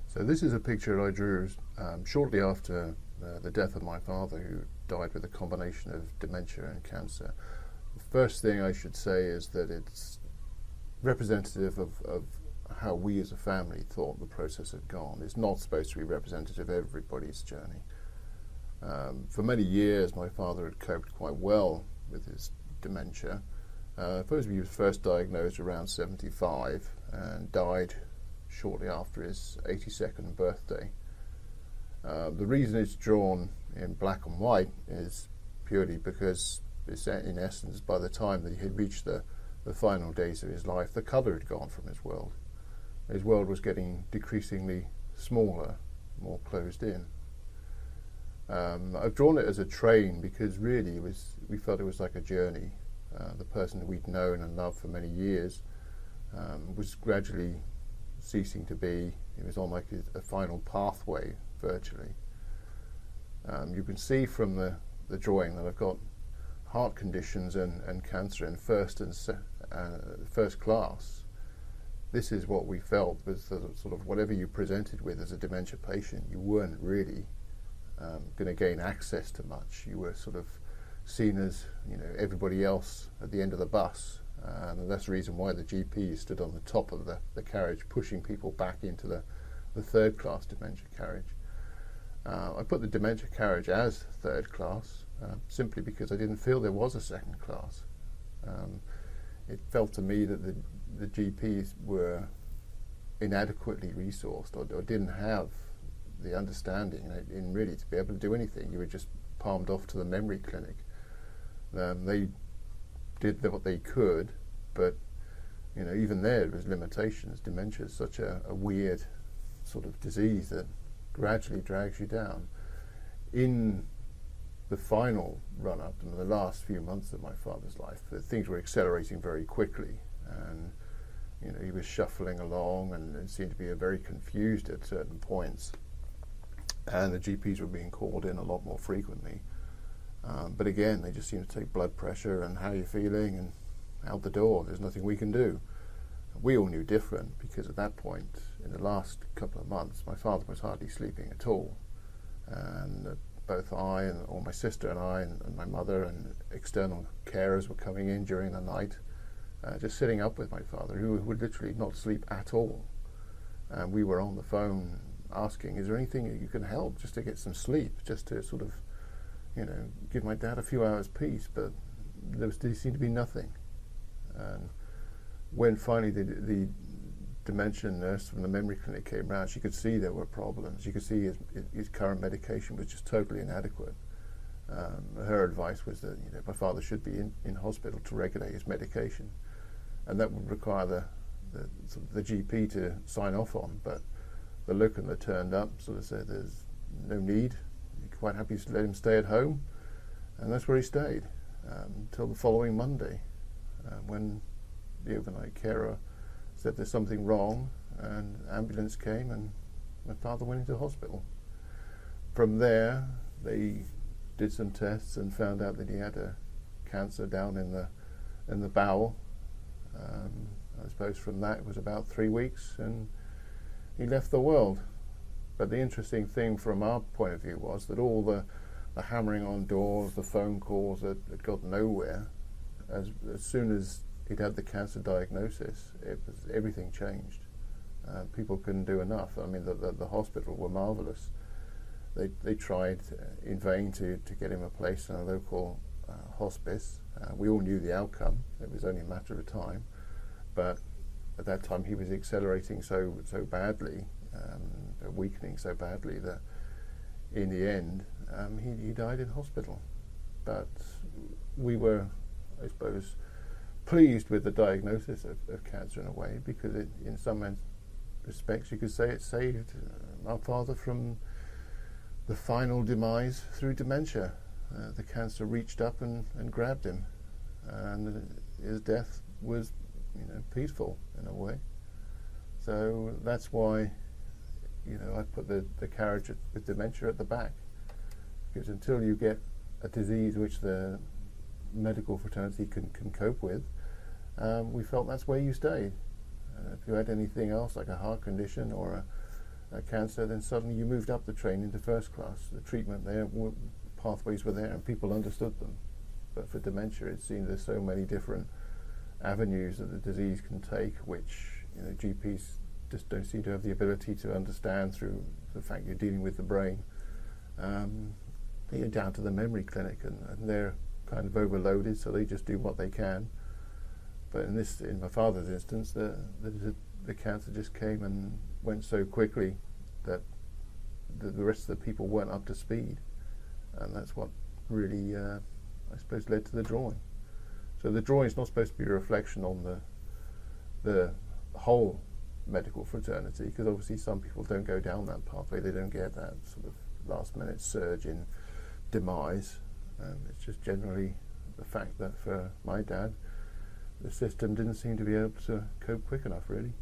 So this is a picture I drew shortly after the death of my father, who died with a combination of dementia and cancer. The first thing I should say is that it's representative of how we as a family thought the process had gone. It's not supposed to be representative of everybody's journey. For many years my father had coped quite well with his dementia. He was first diagnosed around 75 and died shortly after his 82nd birthday. The reason it's drawn in black and white is purely because, in essence, by the time that he had reached the final days of his life, the colour had gone from his world. His world was getting decreasingly smaller, more closed in. I've drawn it as a train because really we felt it was like a journey. The person that we'd known and loved for many years was gradually ceasing to be. It was on like a final pathway, virtually. You can see from the drawing that I've got heart conditions and cancer in first class. This is what we felt was the sort of whatever you presented with as a dementia patient, you weren't really going to gain access to much. You were sort of seen as, everybody else at the end of the bus. And that's the reason why the GP stood on the top of the carriage, pushing people back into the third class dementia carriage. I put the dementia carriage as third class simply because I didn't feel there was a second class. It felt to me that the GPs were inadequately resourced or didn't have the understanding in really to be able to do anything. You were just palmed off to the memory clinic. They did what they could, but even there was limitations. Dementia is such a weird sort of disease that gradually drags you down. In the final run-up, in the last few months of my father's life, things were accelerating very quickly, and he was shuffling along and seemed to be very confused at certain points, and the GPs were being called in a lot more frequently. But again, they just seemed to take blood pressure and how you're feeling and out the door. There's nothing we can do. We all knew different because at that point, in the last couple of months, my father was hardly sleeping at all. And both my sister and I and my mother and external carers were coming in during the night, just sitting up with my father, who would literally not sleep at all. And we were on the phone asking, is there anything that you can help just to get some sleep, just to sort of give my dad a few hours peace, but there seemed to be nothing. And when finally the dementia nurse from the memory clinic came round, she could see there were problems. You could see his current medication was just totally inadequate. Her advice was that my father should be in hospital to regulate his medication, and that would require the GP to sign off on. But the locum that turned up sort of said there's no need. Quite happy to let him stay at home, and that's where he stayed until the following Monday, when the overnight carer said there's something wrong, and ambulance came and my father went into hospital. From there they did some tests and found out that he had a cancer down in the bowel. I suppose from that it was about 3 weeks and he left the world. But the interesting thing from our point of view was that all the hammering on doors, the phone calls that got nowhere, as soon as he'd had the cancer diagnosis, everything changed. People couldn't do enough. I mean, the hospital were marvellous. They tried in vain to get him a place in a local hospice. We all knew the outcome. It was only a matter of time. But at that time he was accelerating so badly, weakening so badly that in the end he died in hospital. But we were, I suppose, pleased with the diagnosis of cancer in a way, because it, in some respects you could say it saved our father from the final demise through dementia. The cancer reached up and grabbed him, and his death was peaceful in a way. So that's why I put the carriage with dementia at the back, because until you get a disease which the medical fraternity can cope with, we felt that's where you stayed. If you had anything else like a heart condition or cancer, then suddenly you moved up the train into first class. The treatment there, pathways were there, and people understood them. But for dementia, it seems there's so many different avenues that the disease can take, which GPs just don't seem to have the ability to understand through the fact you're dealing with the brain. You're down to the memory clinic, and they're kind of overloaded, so they just do what they can. But in my father's instance, the cancer just came and went so quickly that the rest of the people weren't up to speed, and that's what really, I suppose, led to the drawing. So the drawing is not supposed to be a reflection on the whole medical fraternity, because obviously some people don't go down that pathway. They don't get that sort of last-minute surge in demise. It's just generally the fact that for my dad, the system didn't seem to be able to cope quick enough, really.